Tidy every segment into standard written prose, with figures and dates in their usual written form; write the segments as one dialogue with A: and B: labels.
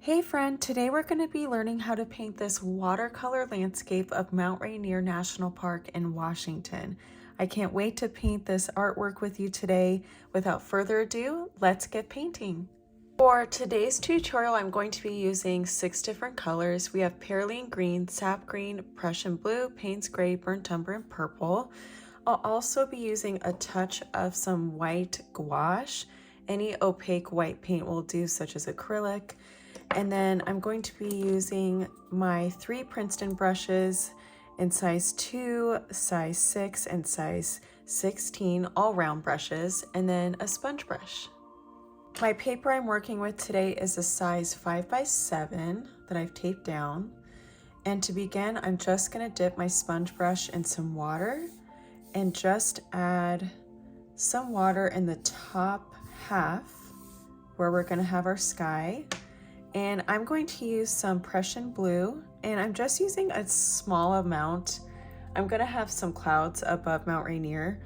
A: Hey friend, today we're going to be learning how to paint this watercolor landscape of Mount Rainier National Park in Washington. I can't wait to paint this artwork with you today. Without further ado, let's get painting. For today's tutorial, I'm going to be using 6 different colors. We have Perlyene Green, Sap Green, Prussian Blue, Payne's Gray, Burnt Umber, and Purple. I'll also be using a touch of some white gouache. Any opaque white paint will do, such as acrylic. And then I'm going to be using my 3 Princeton brushes in size 2, size 6, and size 16, all round brushes, and then a sponge brush. My paper I'm working with today is a size 5x7 that I've taped down. And to begin, I'm just going to dip my sponge brush in some water and just add some water in the top half where we're going to have our sky. And I'm going to use some Prussian Blue, and I'm just using a small amount. I'm going to have some clouds above Mount Rainier,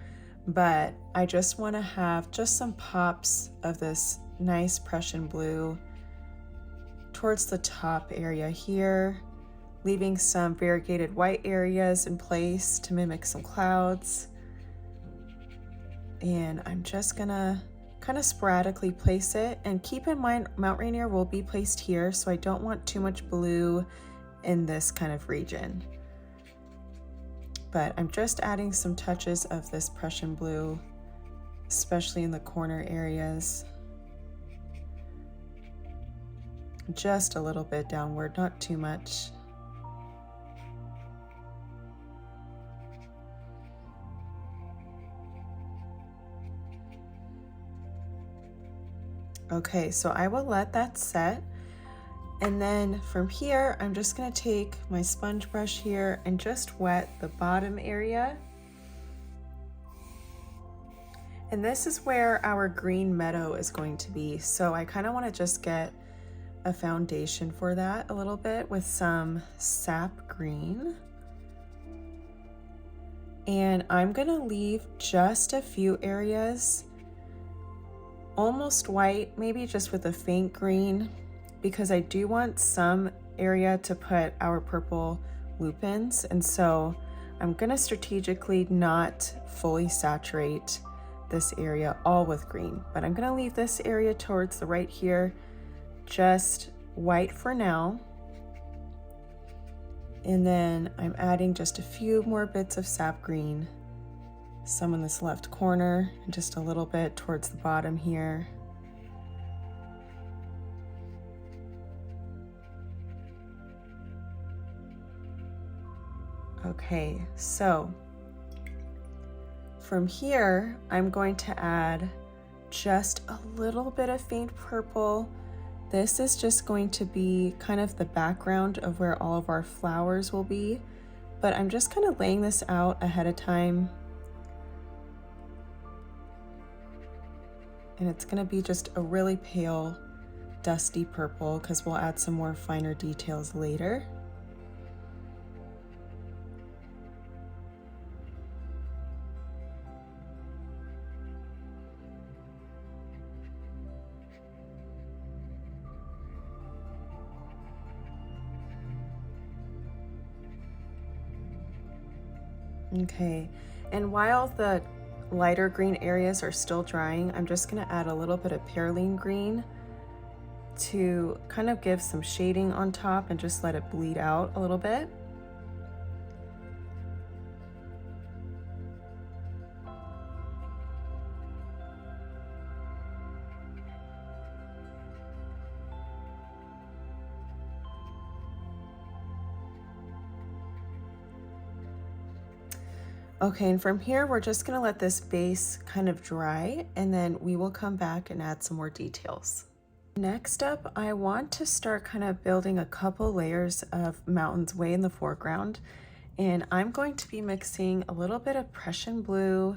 A: but I just want to have just some pops of this nice Prussian Blue towards the top area here, leaving some variegated white areas in place to mimic some clouds. And I'm just gonna kind of sporadically place it, and keep in mind Mount Rainier will be placed here, so I don't want too much blue in this kind of region. But I'm just adding some touches of this Prussian Blue, especially in the corner areas. Just a little bit downward, not too much. Okay, so I will let that set. And then from here, I'm just gonna take my sponge brush here and just wet the bottom area. And this is where our green meadow is going to be. So I kind of want to just get a foundation for that a little bit with some Sap Green. And I'm gonna leave just a few areas almost white, maybe just with a faint green, because I do want some area to put our purple lupins. And so I'm gonna strategically not fully saturate this area all with green, but I'm gonna leave this area towards the right here just white for now. And then I'm adding just a few more bits of Sap Green, some in this left corner, and just a little bit towards the bottom here. Okay, so from here, I'm going to add just a little bit of faint purple. This is just going to be kind of the background of where all of our flowers will be, but I'm just kind of laying this out ahead of time. And it's going to be just a really pale, dusty purple, because we'll add some more finer details later. Okay, and while the lighter green areas are still drying, I'm just going to add a little bit of Perlyene Green to kind of give some shading on top and just let it bleed out a little bit. Okay, and from here, we're just gonna let this base kind of dry, and then we will come back and add some more details. Next up, I want to start kind of building a couple layers of mountains way in the foreground, and I'm going to be mixing a little bit of Prussian Blue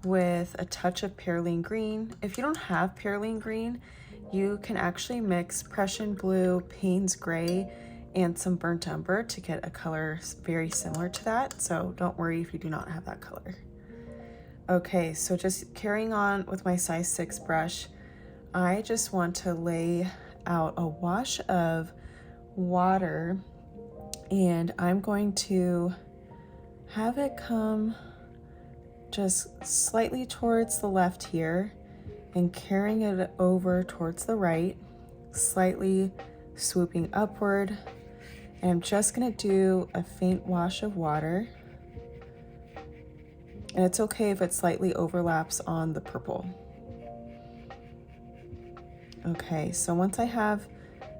A: with a touch of Perlyene Green. If you don't have Perlyene Green, you can actually mix Prussian Blue, Payne's Gray, and some Burnt Umber to get a color very similar to that. So don't worry if you do not have that color. Okay, so just carrying on with my size 6 brush, I just want to lay out a wash of water, and I'm going to have it come just slightly towards the left here and carrying it over towards the right, slightly swooping upward. And I'm just gonna do a faint wash of water. And it's okay if it slightly overlaps on the purple. Okay, so once I have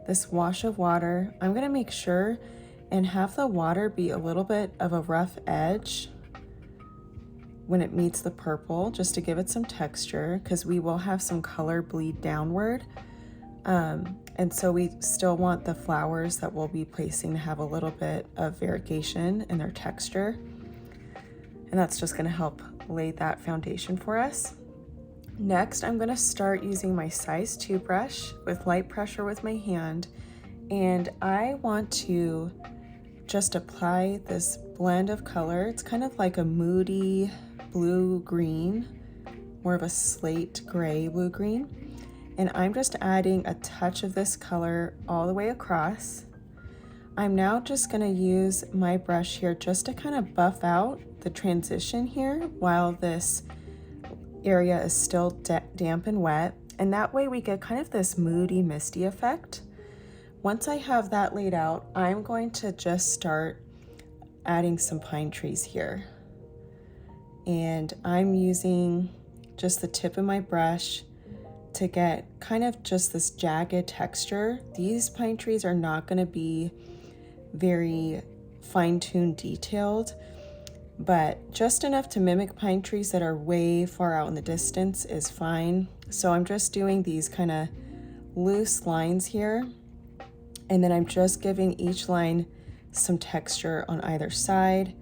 A: this wash of water, I'm gonna make sure and have the water be a little bit of a rough edge when it meets the purple, just to give it some texture, because we will have some color bleed downward. And so we still want the flowers that we'll be placing to have a little bit of variegation in their texture. And that's just gonna help lay that foundation for us. Next, I'm gonna start using my size 2 brush with light pressure with my hand. And I want to just apply this blend of color. It's kind of like a moody blue-green, more of a slate gray blue-green. And I'm just adding a touch of this color all the way across. I'm now just gonna use my brush here just to kind of buff out the transition here while this area is still damp and wet. And that way we get kind of this moody, misty effect. Once I have that laid out, I'm going to just start adding some pine trees here. And I'm using just the tip of my brush to get kind of just this jagged texture. These pine trees are not gonna be very fine-tuned detailed, but just enough to mimic pine trees that are way far out in the distance is fine. So I'm just doing these kind of loose lines here, and then I'm just giving each line some texture on either side,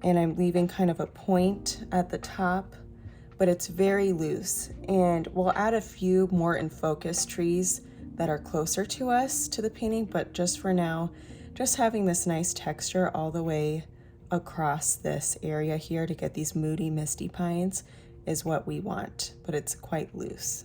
A: and I'm leaving kind of a point at the top, but it's very loose. And we'll add a few more in focus trees that are closer to us to the painting, but just for now, just having this nice texture all the way across this area here to get these moody, misty pines is what we want, but it's quite loose.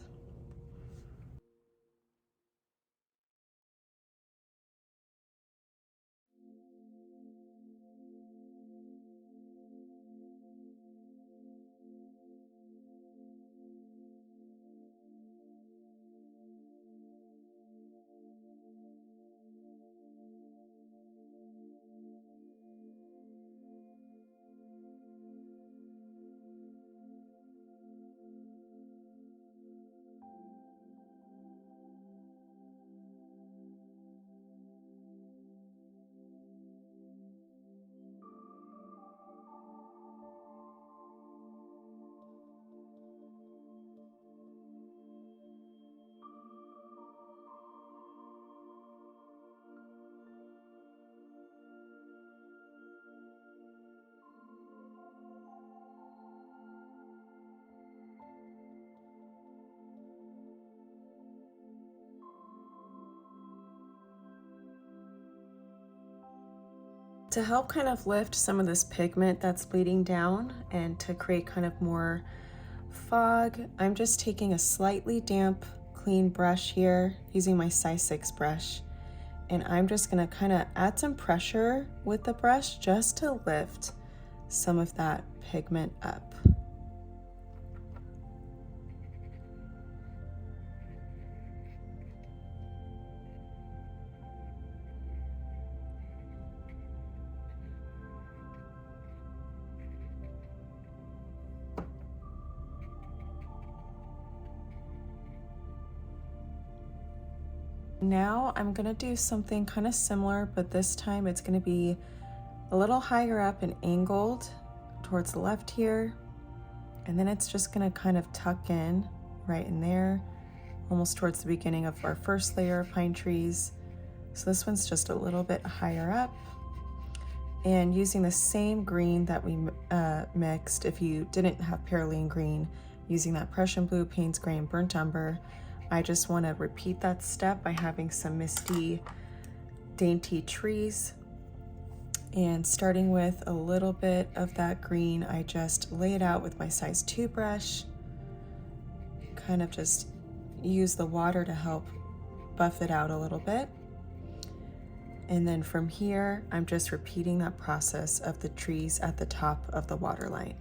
A: To help kind of lift some of this pigment that's bleeding down and to create kind of more fog, I'm just taking a slightly damp, clean brush here using my size 6 brush. And I'm just gonna kind of add some pressure with the brush just to lift some of that pigment up. Now I'm gonna do something kind of similar, but this time it's gonna be a little higher up and angled towards the left here. And then it's just gonna kind of tuck in right in there, almost towards the beginning of our first layer of pine trees. So this one's just a little bit higher up. And using the same green that we mixed, if you didn't have Perlyene Green, using that Prussian Blue, Payne's Green, Burnt Umber, I just want to repeat that step by having some misty, dainty trees. And starting with a little bit of that green, I just lay it out with my size 2 brush. Kind of just use the water to help buff it out a little bit. And then from here, I'm just repeating that process of the trees at the top of the water line.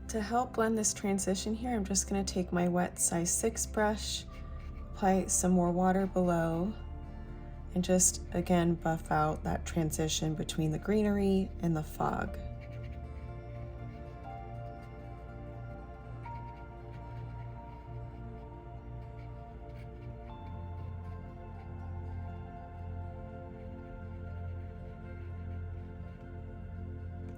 A: To help blend this transition here, I'm just going to take my wet size 6 brush, apply some more water below, and just again buff out that transition between the greenery and the fog.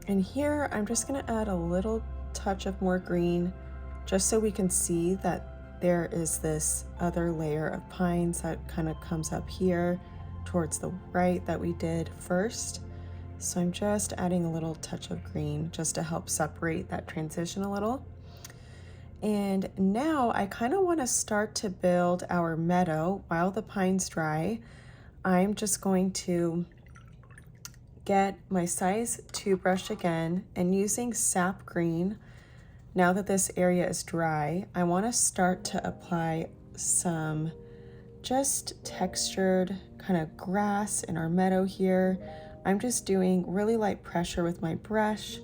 A: And here I'm just going to add a little touch of more green just so we can see that there is this other layer of pines that kind of comes up here towards the right that we did first. So I'm just adding a little touch of green just to help separate that transition a little. And now I kind of want to start to build our meadow while the pines dry. I'm just going to get my size 2 brush again, and using Sap Green, now that this area is dry, I want to start to apply some just textured kind of grass in our meadow here. I'm just doing really light pressure with my brush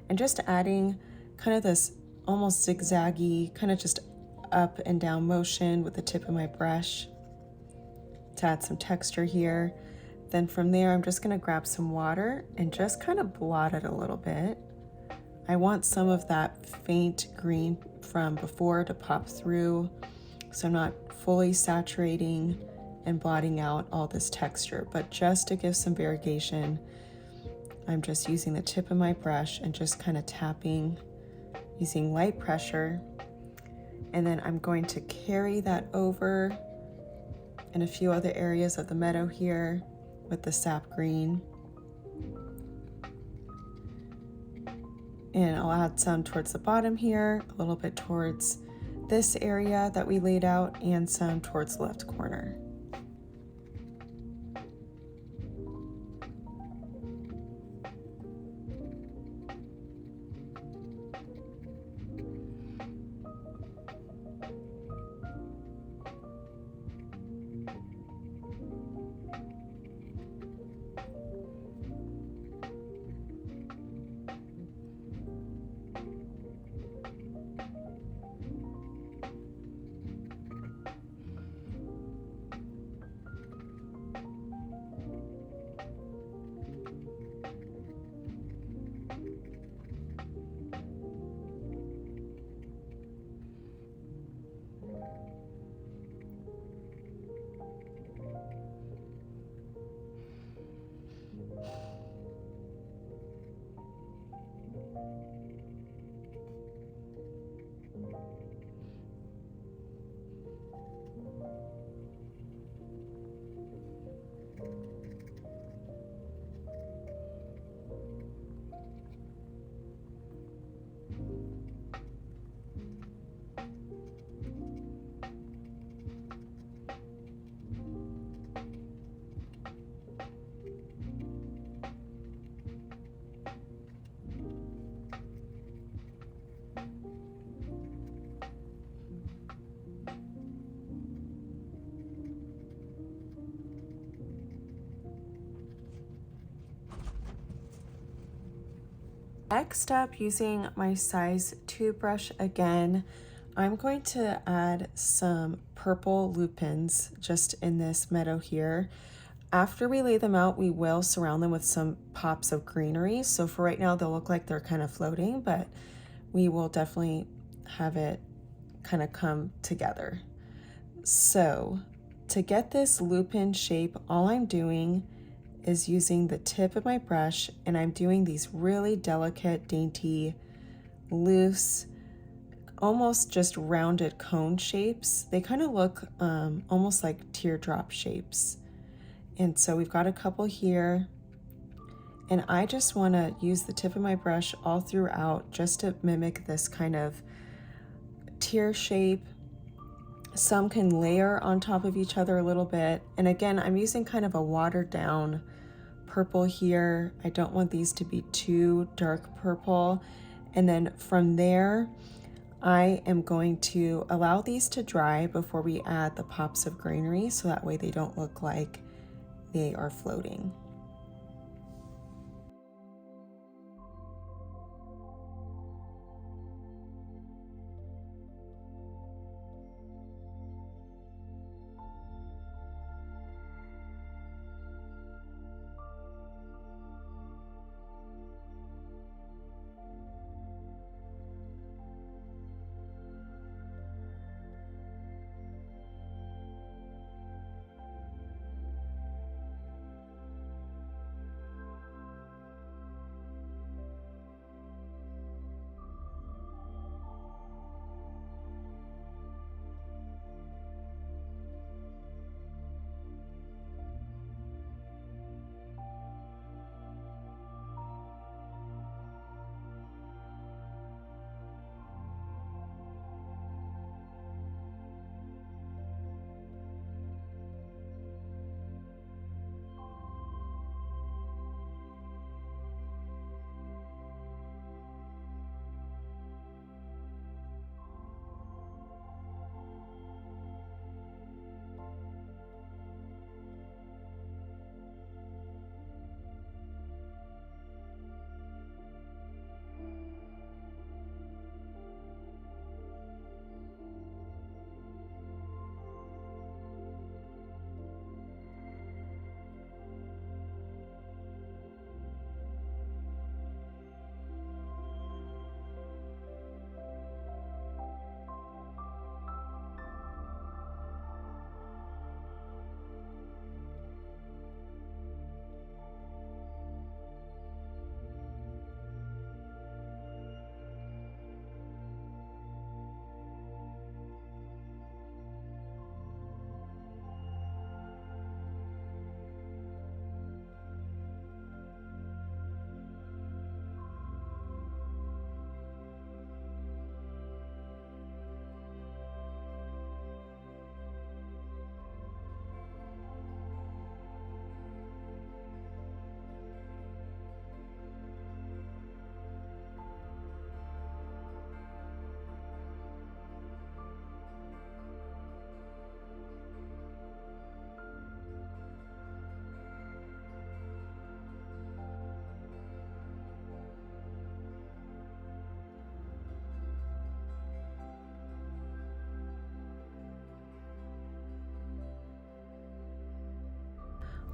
A: and just adding kind of this almost zigzaggy, kind of just up and down motion with the tip of my brush to add some texture here. Then from there, I'm just going to grab some water and just kind of blot it a little bit. I want some of that faint green from before to pop through, so I'm not fully saturating and blotting out all this texture, but just to give some variegation, I'm just using the tip of my brush and just kind of tapping using light pressure. And then I'm going to carry that over in a few other areas of the meadow here with the Sap Green. And I'll add some towards the bottom here, a little bit towards this area that we laid out, and some towards the left corner. Next up, using my size 2 brush again, I'm going to add some purple lupins just in this meadow here. After we lay them out, we will surround them with some pops of greenery. So for right now, they'll look like they're kind of floating, but we will definitely have it kind of come together. So to get this lupin shape, all I'm doing is using the tip of my brush, and I'm doing these really delicate, dainty, loose, almost just rounded cone shapes. They kind of look almost like teardrop shapes. And so we've got a couple here, and I just want to use the tip of my brush all throughout just to mimic this kind of tear shape. Some can layer on top of each other a little bit. And again, I'm using kind of a watered down purple here. I don't want these to be too dark purple. And then from there, I am going to allow these to dry before we add the pops of greenery, so that way they don't look like they are floating.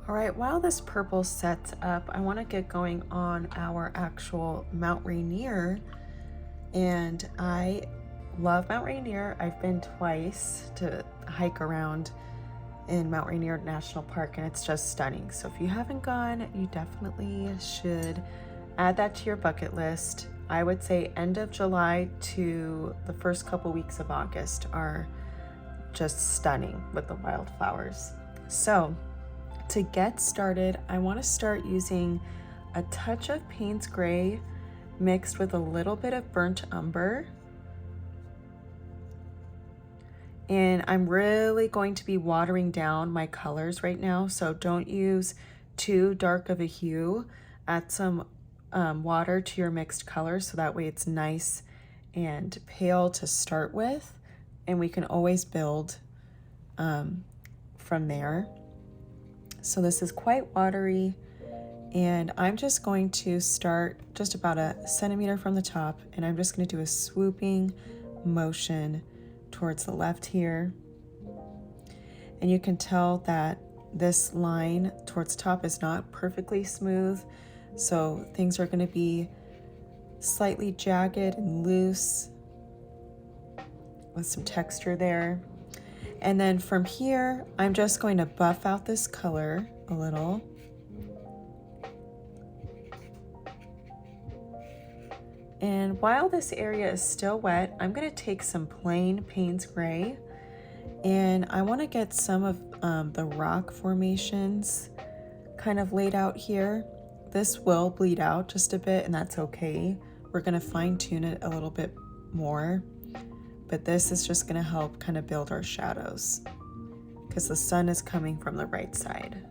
A: All right, while this purple sets up, I want to get going on our actual Mount Rainier. And I love Mount Rainier. I've been twice to hike around in Mount Rainier National Park, and it's just stunning. So if you haven't gone, you definitely should add that to your bucket list. I would say end of July to the first couple weeks of August are just stunning with the wildflowers. So to get started, I want to start using a touch of Payne's Gray mixed with a little bit of burnt umber. And I'm really going to be watering down my colors right now, so don't use too dark of a hue. Add some water to your mixed colors so that way it's nice and pale to start with, and we can always build from there. So this is quite watery, And I'm just going to start just about a centimeter from the top, and I'm just going to do a swooping motion towards the left here. And you can tell that this line towards the top is not perfectly smooth, so things are going to be slightly jagged and loose with some texture there. And then from here, I'm just going to buff out this color a little. And while this area is still wet, I'm going to take some plain Payne's gray, and I want to get some of the rock formations kind of laid out here. This will bleed out just a bit, and that's okay. We're going to fine tune it a little bit more, but this is just going to help kind of build our shadows because the sun is coming from the right side.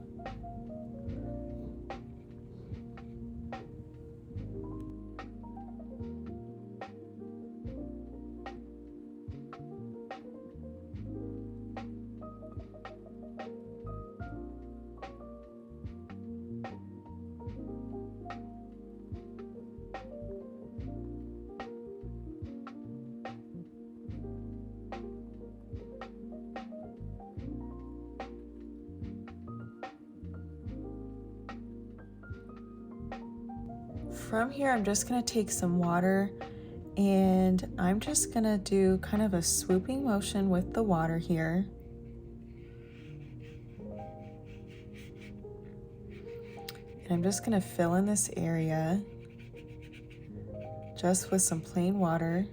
A: From here, I'm just going to take some water, and I'm just going to do kind of a swooping motion with the water here. And I'm just going to fill in this area just with some plain water.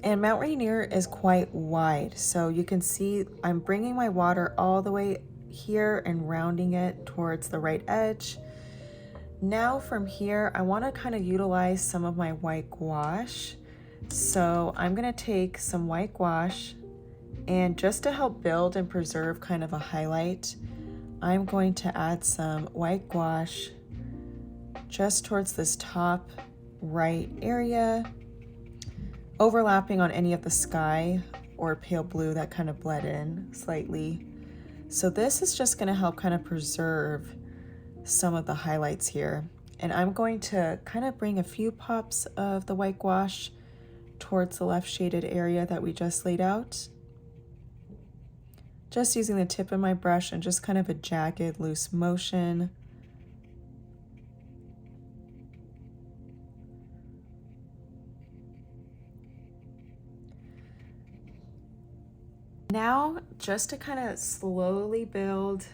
A: And Mount Rainier is quite wide, so you can see I'm bringing my water all the way here and rounding it towards the right edge. Now from here, I want to kind of utilize some of my white gouache. So I'm going to take some white gouache, and just to help build and preserve kind of a highlight, I'm going to add some white gouache just towards this top right area, overlapping on any of the sky or pale blue that kind of bled in slightly. So this is just going to help kind of preserve some of the highlights here. And I'm going to kind of bring a few pops of the white gouache towards the left shaded area that we just laid out. Just using the tip of my brush and just kind of a jagged, loose motion. Now, just to kind of slowly build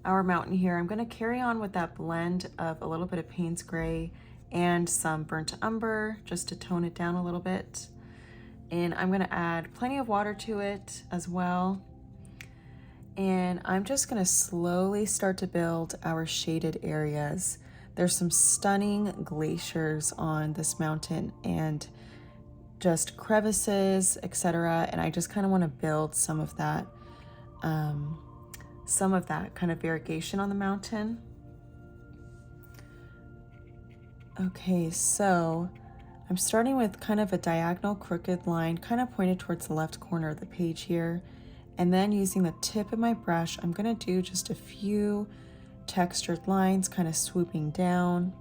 A: our mountain here, I'm going to carry on with that blend of a little bit of Payne's gray and some burnt umber just to tone it down a little bit. And I'm going to add plenty of water to it as well. And I'm just going to slowly start to build our shaded areas. There's some stunning glaciers on this mountain and just crevices, etc. And I just kind of want to build some of that kind of variegation on the mountain. Okay, so I'm starting with kind of a diagonal crooked line, kind of pointed towards the left corner of the page here. And then using the tip of my brush, I'm going to do just a few textured lines, kind of swooping down.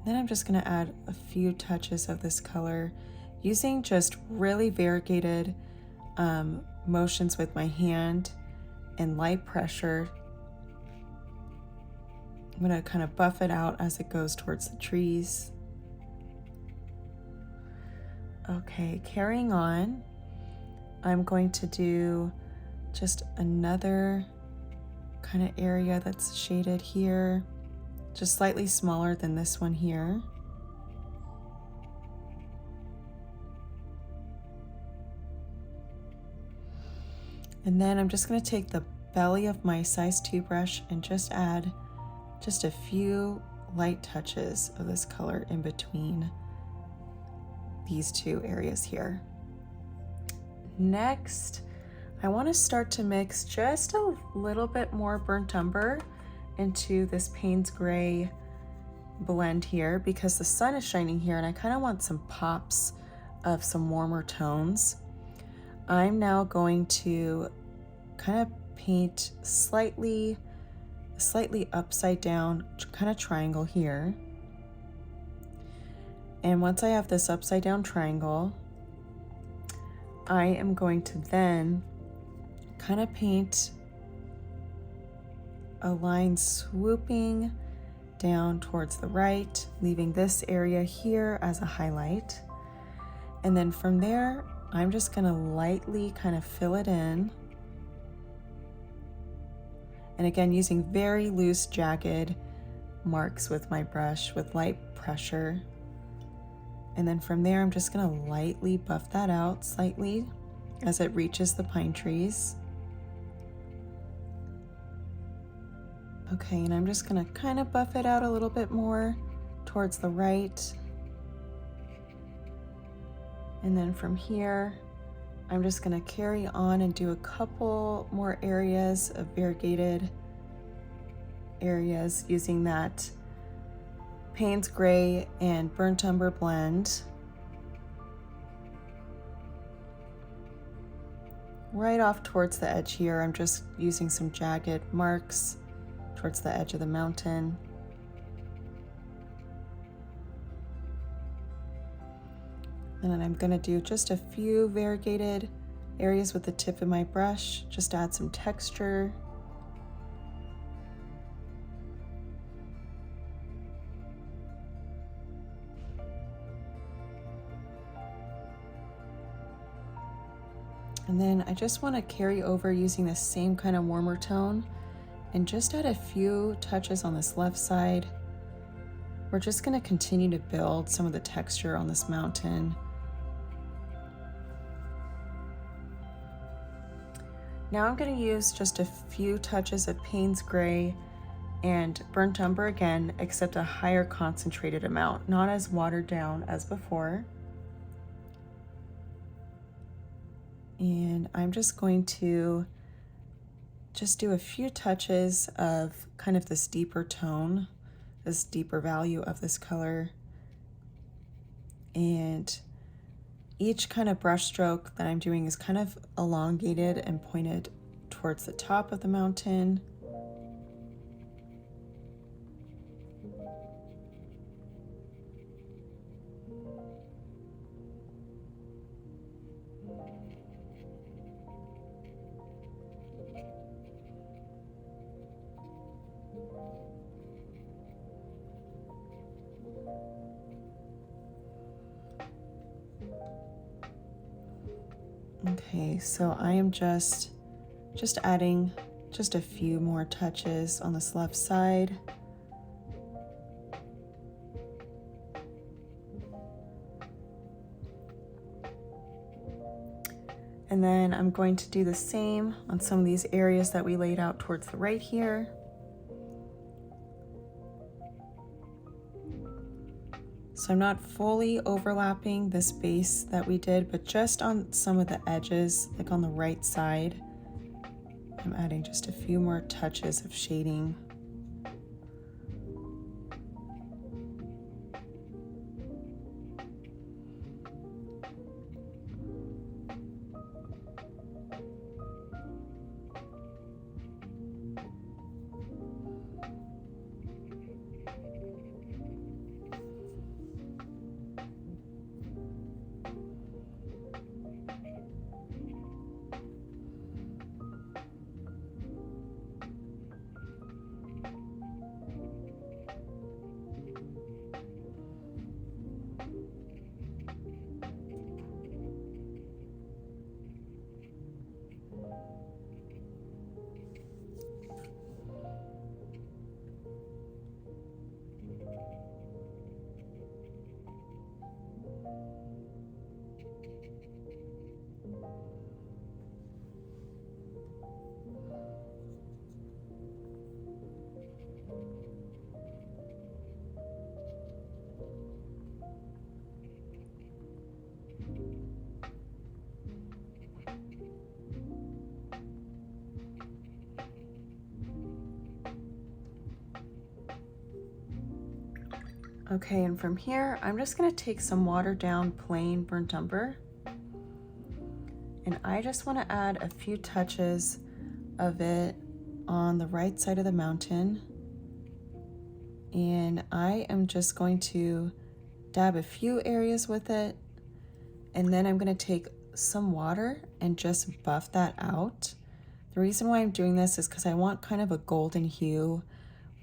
A: Then I'm just going to add a few touches of this color using just really variegated motions with my hand and light pressure. I'm going to kind of buff it out as it goes towards the trees. Okay, carrying on, I'm going to do just another kind of area that's shaded here, just slightly smaller than this one here. And then I'm just going to take the belly of my size 2 brush and just add just a few light touches of this color in between these two areas here. Next, I want to start to mix just a little bit more burnt umber into this Payne's gray blend here because the sun is shining here and I kind of want some pops of some warmer tones. I'm now going to kind of paint slightly upside down kind of triangle here. And once I have this upside down triangle, I am going to then kind of paint a line swooping down towards the right, leaving this area here as a highlight. And then from there, I'm just gonna lightly kind of fill it in. And again, using very loose, jagged marks with my brush with light pressure. And then from there, I'm just gonna lightly buff that out slightly as it reaches the pine trees. Okay, and I'm just gonna kind of buff it out a little bit more towards the right. And then from here, I'm just gonna carry on and do a couple more areas of variegated areas using that Payne's Gray and Burnt Umber blend. Right off towards the edge here, I'm just using some jagged marks towards the edge of the mountain. And then I'm gonna do just a few variegated areas with the tip of my brush, just to add some texture. And then I just wanna carry over using the same kind of warmer tone and just add a few touches on this left side. We're just gonna continue to build some of the texture on this mountain. Now I'm gonna use just a few touches of Payne's Gray and Burnt Umber again, except a higher concentrated amount, not as watered down as before. And I'm just going to just do a few touches of kind of this deeper tone, this deeper value of this color. And each kind of brush stroke that I'm doing is kind of elongated and pointed towards the top of the mountain. Okay, so I am just adding just a few more touches on this left side. And then I'm going to do the same on some of these areas that we laid out towards the right here. So I'm not fully overlapping this base that we did, but just on some of the edges, like on the right side, I'm adding just a few more touches of shading. Okay, and from here, I'm just gonna take some watered down plain burnt umber, And I just want to add a few touches of it on the right side of the mountain. And I am just going to dab a few areas with it. And then I'm going to take some water and just buff that out. The reason why I'm doing this is because I want kind of a golden hue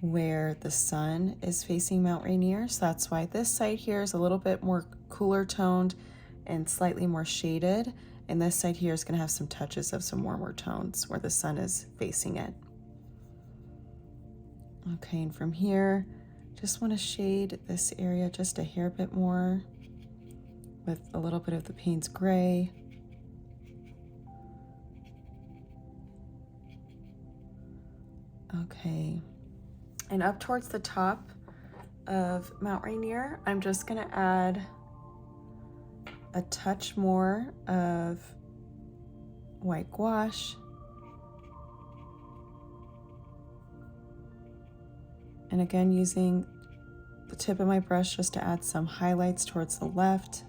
A: where the sun is facing Mount Rainier. So that's why this side here is a little bit more cooler toned and slightly more shaded. And this side here is going to have some touches of some warmer tones where the sun is facing it. Okay, and from here, just want to shade this area just a hair bit more with a little bit of the Payne's gray. Okay, and up towards the top of Mount Rainier, I'm just going to add a touch more of white gouache. And again, using the tip of my brush just to add some highlights towards the left,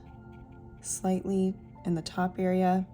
A: slightly in the top area.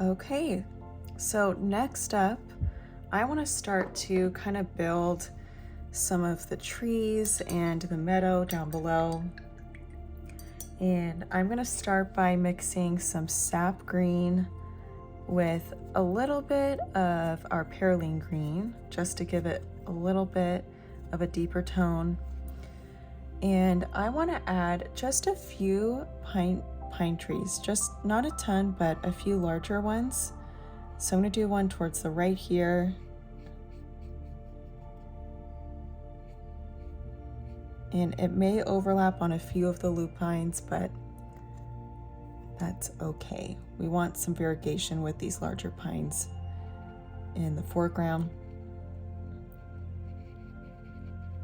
A: Okay, so next up, I want to start to kind of build some of the trees and the meadow down below. And I'm going to start by mixing some Sap Green with a little bit of our Perlyene Green, just to give it a little bit of a deeper tone. And I want to add just a few pine trees, just not a ton, but a few larger ones. So I'm going to do one towards the right here. And it may overlap on a few of the lupines, but that's okay. We want some variegation with these larger pines in the foreground.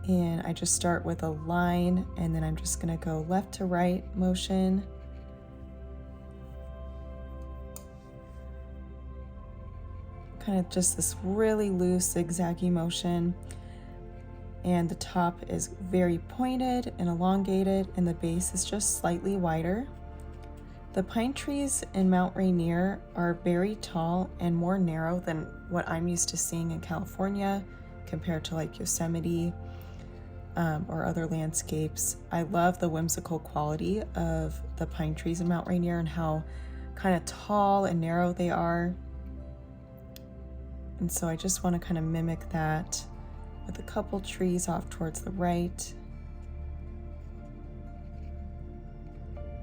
A: And I just start with a line, and then I'm just going to go left to right motion. Kind of just this really loose zigzaggy motion. And the top is very pointed and elongated, and the base is just slightly wider. The pine trees in Mount Rainier are very tall and more narrow than what I'm used to seeing in California compared to like Yosemite or other landscapes. I love the whimsical quality of the pine trees in Mount Rainier and how kind of tall and narrow they are. And so I just want to kind of mimic that with a couple trees off towards the right,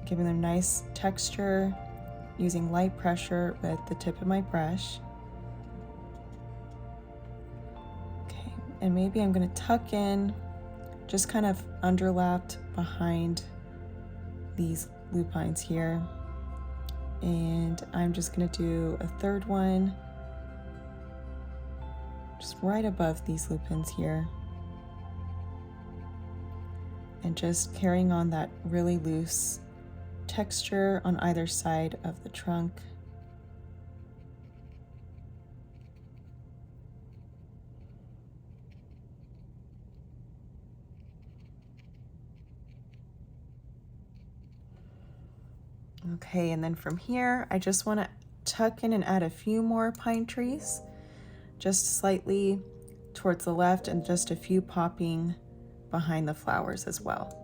A: giving them nice texture, using light pressure with the tip of my brush. Okay, and maybe I'm going to tuck in, just kind of underlapped behind these lupines here. And I'm just going to do a third one just right above these lupins here. And just carrying on that really loose texture on either side of the trunk. Okay, and then from here, I just want to tuck in and add a few more pine trees, just slightly towards the left and just a few popping behind the flowers as well.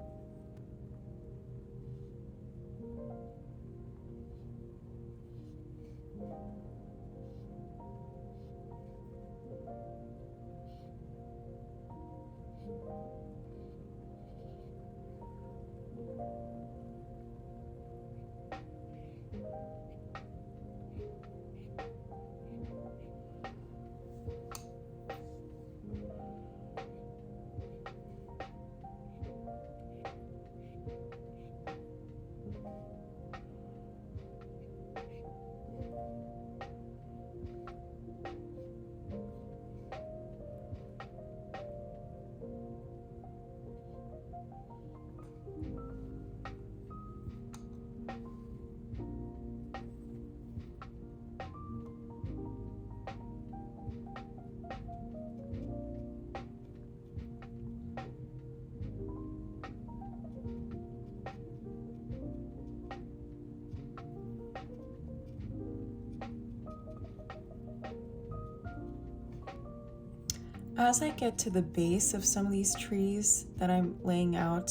A: As I get to the base of some of these trees that I'm laying out,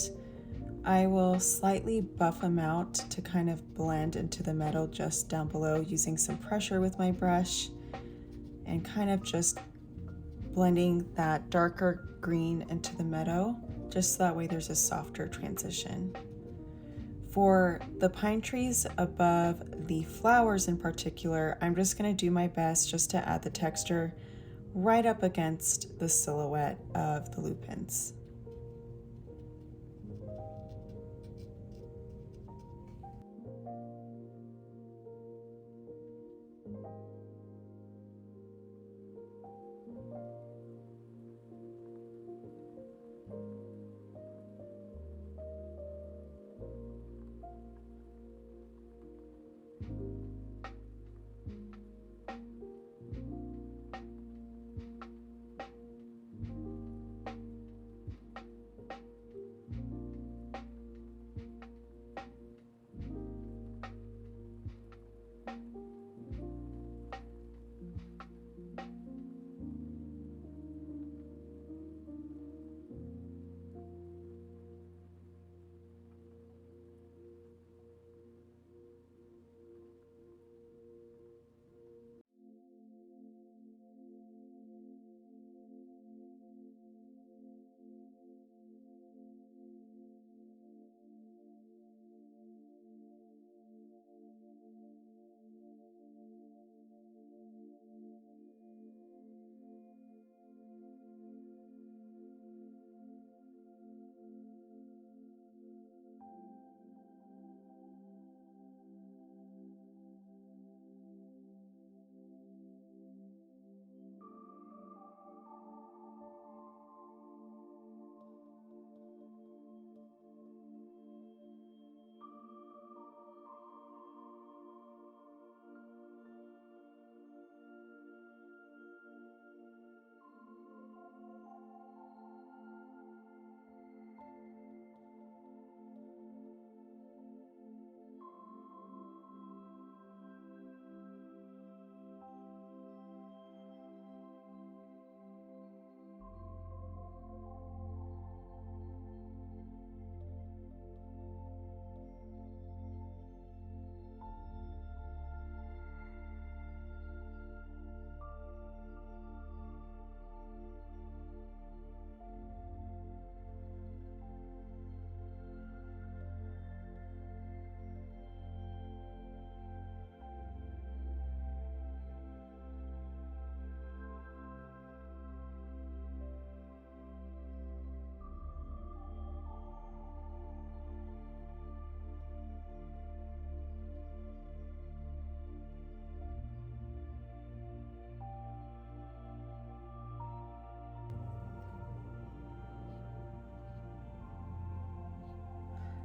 A: I will slightly buff them out to kind of blend into the meadow just down below, using some pressure with my brush and kind of just blending that darker green into the meadow, just so that way there's a softer transition. For the pine trees above the flowers in particular, I'm just going to do my best just to add the texture right up against the silhouette of the lupins.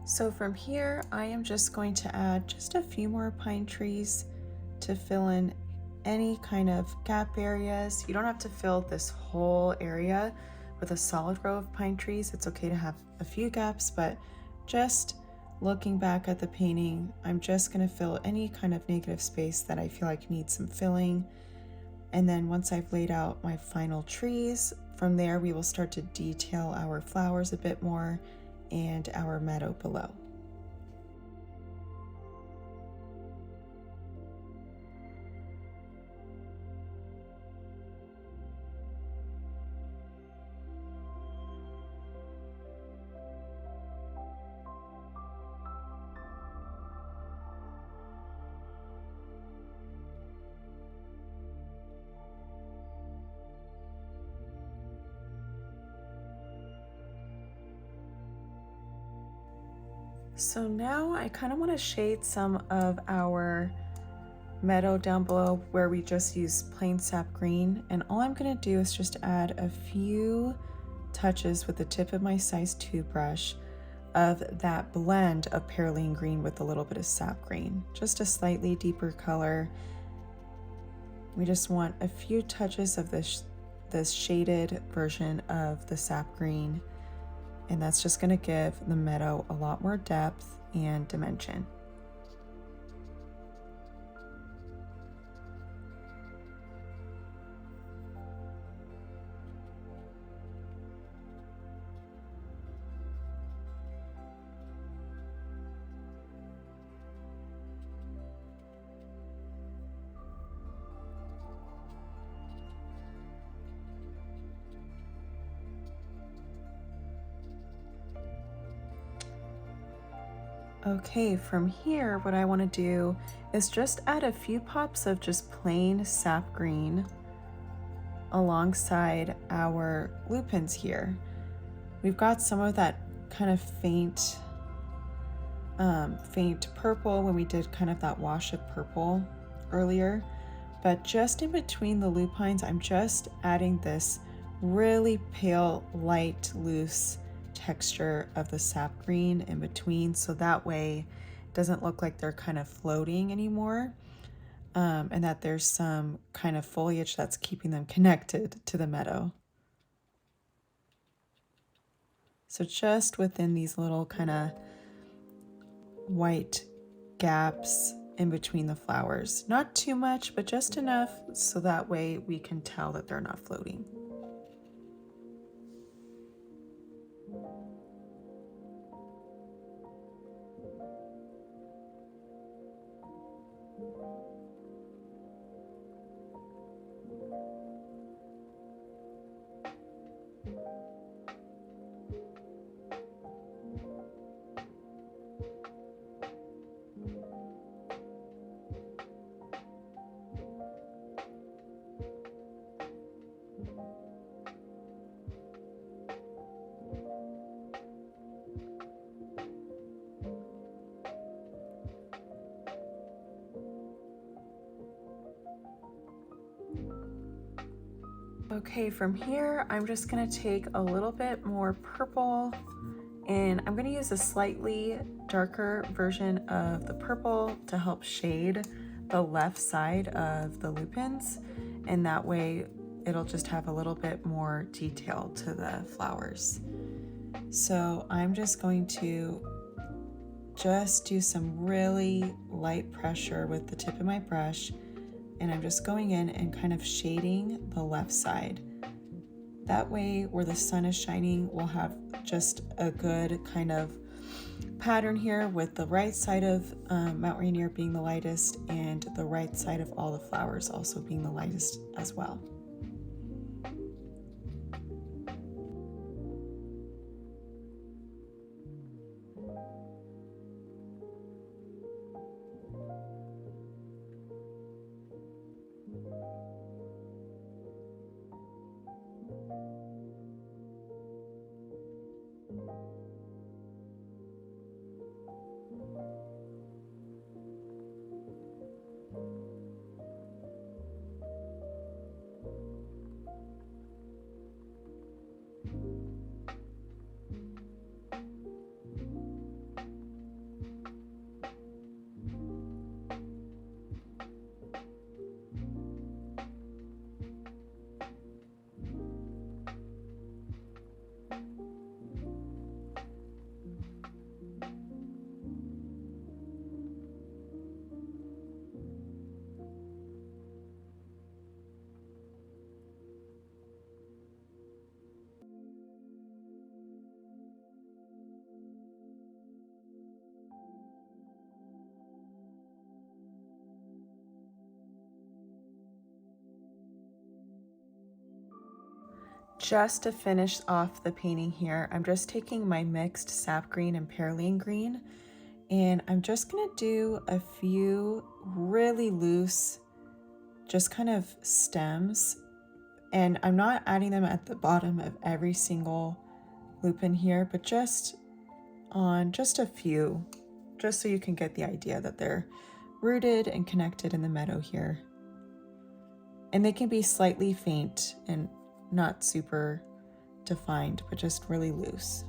A: So from here, I am just going to add just a few more pine trees to fill in any kind of gap areas. You don't have to fill this whole area with a solid row of pine trees. It's okay to have a few gaps, but just looking back at the painting, I'm just going to fill any kind of negative space that I feel like needs some filling. And then once I've laid out my final trees, from there we will start to detail our flowers a bit more and our meadow below. So now I kind of want to shade some of our meadow down below where we just use plain sap green, and all I'm going to do is just add a few touches with the tip of my size 2 brush of that blend of Perlyene Green with a little bit of sap green, just a slightly deeper color. We just want a few touches of this shaded version of the sap green, and that's just going to give the meadow a lot more depth and dimension. Okay, from here, what I want to do is just add a few pops of just plain sap green alongside our lupins here. We've got some of that kind of faint purple when we did kind of that wash of purple earlier, but just in between the lupines, I'm just adding this really pale, light, loose texture of the sap green in between, so that way it doesn't look like they're kind of floating anymore, and that there's some kind of foliage that's keeping them connected to the meadow. So just within these little kind of white gaps in between the flowers, not too much, but just enough so that way we can tell that they're not floating. Okay, from here, I'm just gonna take a little bit more purple, and I'm gonna use a slightly darker version of the purple to help shade the left side of the lupins, and that way it'll just have a little bit more detail to the flowers. So I'm just going to just do some really light pressure with the tip of my brush, and I'm just going in and kind of shading the left side. That way, where the sun is shining, we'll have just a good kind of pattern here, with the right side of Mount Rainier being the lightest and the right side of all the flowers also being the lightest as well. just to finish off the painting here, I'm just taking my mixed Sap Green and Perlyene Green, and I'm just gonna do a few really loose, just kind of stems, and I'm not adding them at the bottom of every single loop in here, but just on just a few, just so you can get the idea that they're rooted and connected in the meadow here. And they can be slightly faint and not super defined, but just really loose.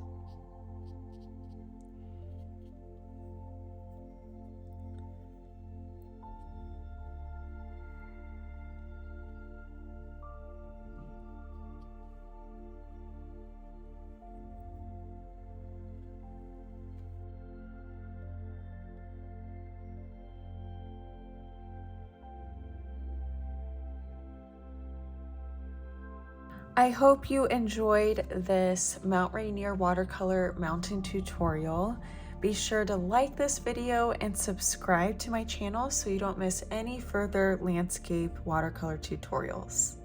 A: I hope you enjoyed this Mount Rainier watercolor mountain tutorial. Be sure to like this video and subscribe to my channel so you don't miss any further landscape watercolor tutorials.